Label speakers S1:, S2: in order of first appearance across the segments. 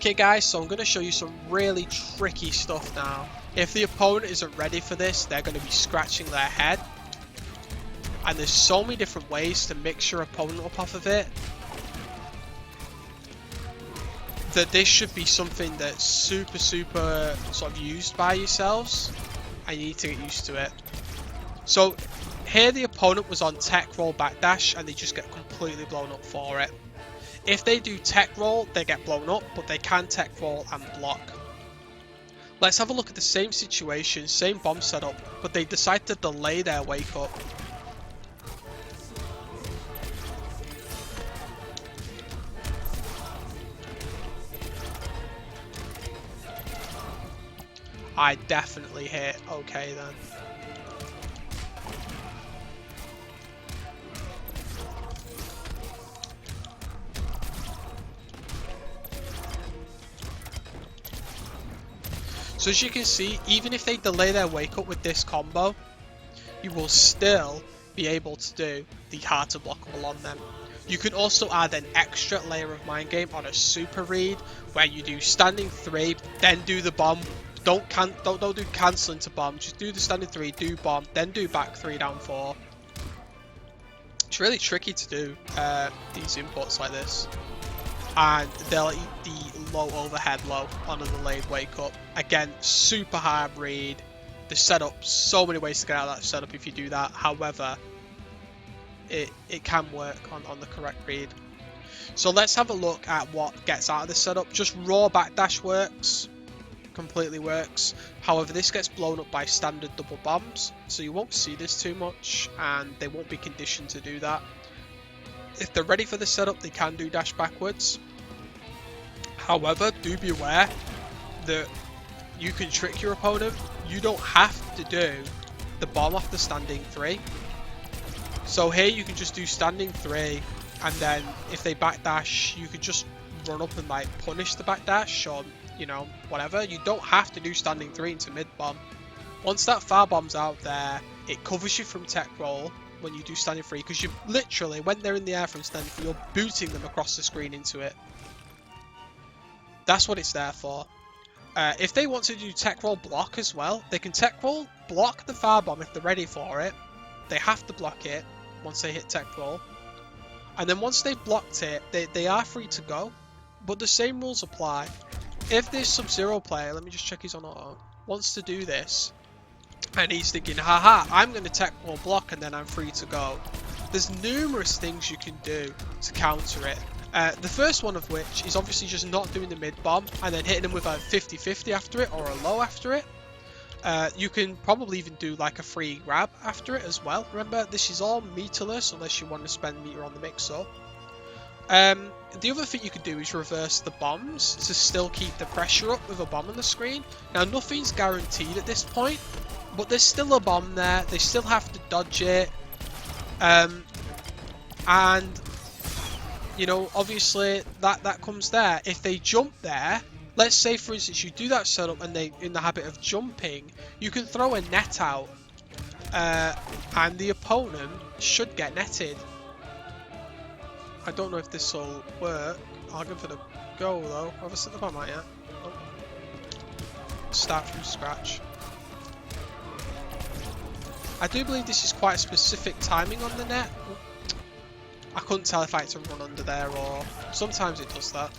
S1: Okay guys, so I'm going to show you some really tricky stuff now. If the opponent isn't ready for this, they're going to be scratching their head. And there's so many different ways to mix your opponent up off of it, that this should be something that's super sort of used by yourselves, and you need to get used to it. So here the opponent was on tech roll backdash and they just get completely blown up for it. If they do tech roll, they get blown up, but they can tech roll and block. Let's have a look at the same situation, same bomb setup, but they decide to delay their wake up. I definitely hit okay then. So as you can see, even if they delay their wake up with this combo, you will still be able to do the hard to blockable on them. You can also add an extra layer of mind game on a super read, where you do standing 3, then do the bomb. Don't do cancel into bomb, just do the standing 3, do bomb, then do back 3 down 4. It's really tricky to do these inputs like this. And they'll eat the low overhead low on a delayed wake up. Again, super hard read. The setup, so many ways to get out of that setup if you do that. However, it can work on the correct read. So let's have a look at what gets out of this setup. Just raw backdash works, completely works. However, this gets blown up by standard double bombs, so you won't see this too much, and they won't be conditioned to do that. If they're ready for the setup, they can do dash backwards. However, do be aware that you can trick your opponent. You don't have to do the bomb off the standing 3. So here you can just do standing 3, and then if they backdash, you could just run up and like punish the backdash, or you know, whatever. You don't have to do standing 3 into mid bomb. Once that far bomb's out there, it covers you from tech roll when you do standing 3, because you literally, when they're in the air from standing 3, you're booting them across the screen into it. That's what it's there for. If they want to do tech roll block as well, they can tech roll block the far bomb if they're ready for it. They have to block it once they hit tech roll, and then once they've blocked it, they are free to go. But the same rules apply. If this Sub-Zero player, let me just check he's on auto, wants to do this, and he's thinking, haha, I'm going to tech roll block and then I'm free to go, there's numerous things you can do to counter it. The first one of which is obviously just not doing the mid bomb and then hitting them with a 50-50 after it, or a low after it. You can probably even do like a free grab after it as well. Remember, this is all meterless unless you want to spend meter on the mix-up. The other thing you can do is reverse the bombs to still keep the pressure up with a bomb on the screen. Now, nothing's guaranteed at this point, but there's still a bomb there. They still have to dodge it. And, you know, obviously that comes there. If they jump there, let's say for instance you do that setup and they're in the habit of jumping, you can throw a net out, and the opponent should get netted. I don't know if this will work. I'll give it a go though. Have I set the bomb out yet? Oh. Start from scratch. I do believe this is quite a specific timing on the net. I couldn't tell if I had to run under there, or sometimes it does that.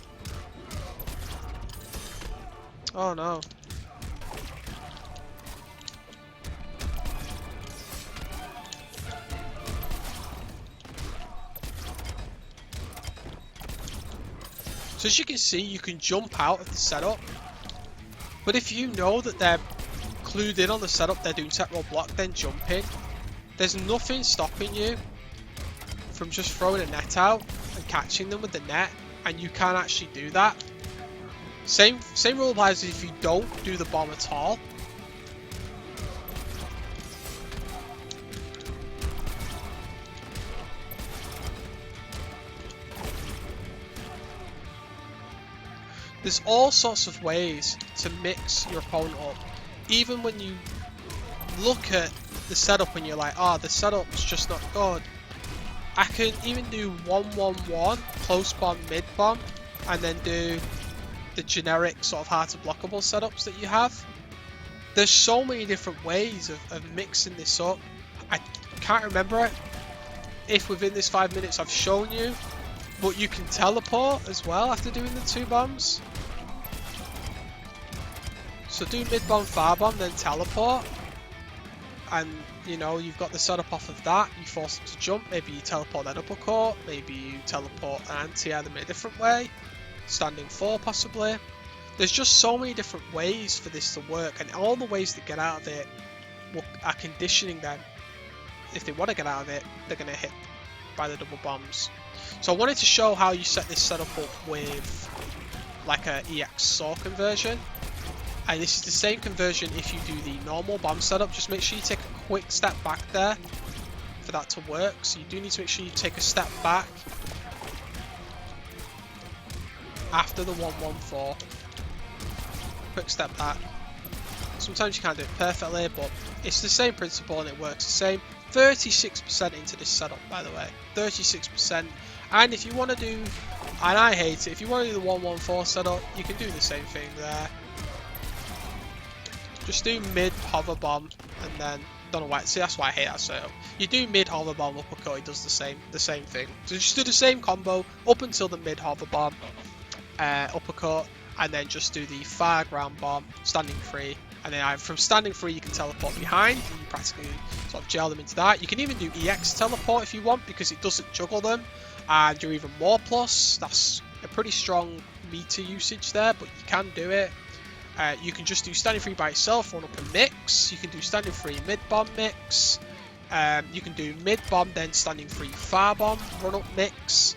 S1: Oh no. So as you can see, you can jump out of the setup, but if you know that they're clued in on the setup, they're doing tech roll block, then jumping, there's nothing stopping you from just throwing a net out and catching them with the net, and you can actually do that. Same rule applies if you don't do the bomb at all. There's all sorts of ways to mix your opponent up. Even when you look at the setup and you're like, oh, the setup's just not good. I can even do 1-1-1, close bomb, mid bomb, and then do the generic sort of hard to blockable setups that you have. There's so many different ways of mixing this up. I can't remember if within this 5 minutes I've shown you, but you can teleport as well after doing the 2 bombs. So do mid bomb, far bomb, then teleport, and you know you've got the setup off of that. You force them to jump. Maybe you teleport that uppercut. Maybe you teleport an anti-air them in a different way. Standing 4 possibly. There's just so many different ways for this to work, and all the ways to get out of it are conditioning them. If they want to get out of it, they're going to hit by the double bombs. So I wanted to show how you set this setup up with like a EX SAW conversion. And this is the same conversion if you do the normal bomb setup. Just make sure you take a quick step back there for that to work. So you do need to make sure you take a step back after the 114. Quick step back. Sometimes you can't do it perfectly, but it's the same principle and it works the same. 36% into this setup, by the way. 36%. And if you want to do, and I hate it, if you want to do the 114 setup, you can do the same thing there. Just do mid hover bomb and then don't know why. See, that's why I hate that setup. You do mid hover bomb uppercut, it does the same thing. So just do the same combo up until the mid hover bomb uppercut, and then just do the far ground bomb standing free, and then from standing free you can teleport behind and you practically sort of gel them into that. You can even do EX teleport if you want, because it doesn't juggle them and you're even more plus. That's a pretty strong meter usage there, but you can do it. You can just do standing free by itself, run up and mix. You can do standing free mid bomb mix. You can do mid bomb then standing free far bomb, run up mix.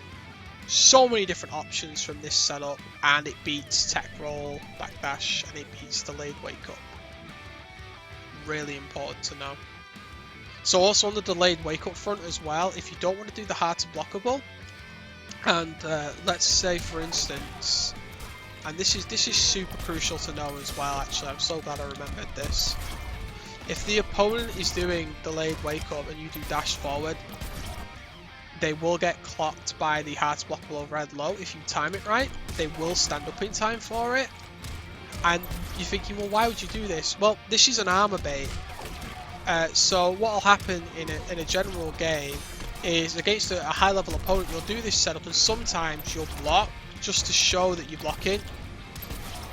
S1: So many different options from this setup, and it beats tech roll, backdash, and it beats delayed wake up. Really important to know. So also on the delayed wake up front as well, if you don't want to do the hard to blockable, and let's say for instance, and this is super crucial to know as well actually, I'm so glad I remembered this. If the opponent is doing delayed wake up and you do dash forward, they will get clocked by the hard to blockable overhead low. If you time it right, they will stand up in time for it. And you're thinking, well, why would you do this? Well, this is an armor bait. So what will happen in a general game is against a high level opponent, you'll do this setup and sometimes you'll block just to show that you're blocking,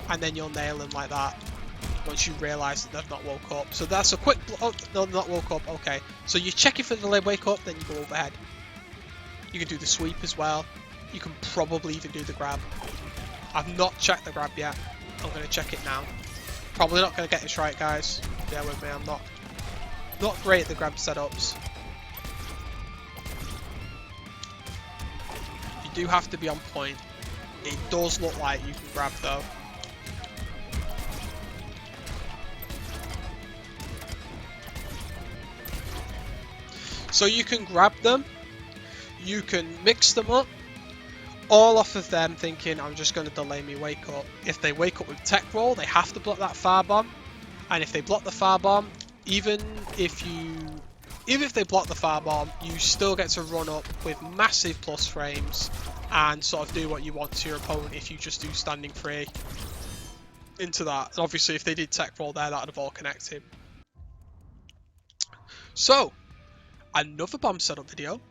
S1: and then you'll nail them like that once you realise that they've not woke up. So that's a quick oh, no, not woke up, okay. So you're checking for the delayed wake up, then you go overhead. You can do the sweep as well. You can probably even do the grab. I've not checked the grab yet. I'm going to check it now. Probably not going to get this right, guys. Bear with me, I'm not great at the grab setups. You do have to be on point. It does look like you can grab though. So you can grab them, you can mix them up, all off of them thinking I'm just going to delay me wake up. If they wake up with tech roll, they have to block that far bomb, and if they block the far bomb, even if they block the far bomb, you still get to run up with massive plus frames and sort of do what you want to your opponent if you just do standing free into that. And obviously if they did tech roll there, that would have all connected. So, another bomb setup video.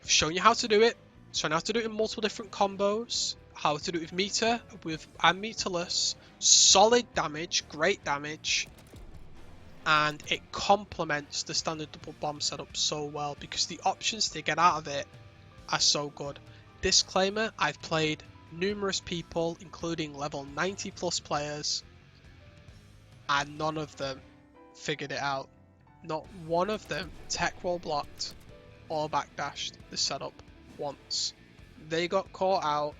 S1: I've shown you how to do it. Shown how to do it in multiple different combos. How to do it with meter, and meterless. Solid damage, great damage. And it complements the standard double bomb setup so well because the options to get out of it are so good. Disclaimer, I've played numerous people, including level 90 plus players, and none of them figured it out. Not one of them tech roll blocked or backdashed the setup once. They got caught out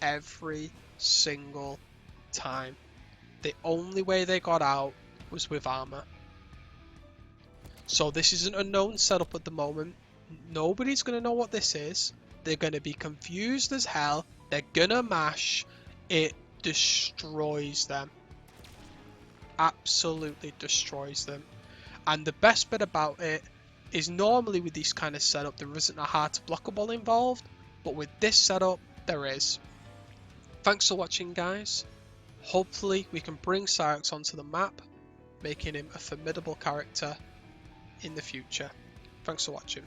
S1: every single time. The only way they got out was with armor. So this is an unknown setup at the moment. Nobody's going to know what this is. They're going to be confused as hell. They're going to mash. It destroys them. Absolutely destroys them. And the best bit about it is normally with this kind of setup there isn't a hard to blockable involved, but with this setup there is. Thanks for watching, guys. Hopefully we can bring Cyrax onto the map, making him a formidable character in the future. Thanks for watching.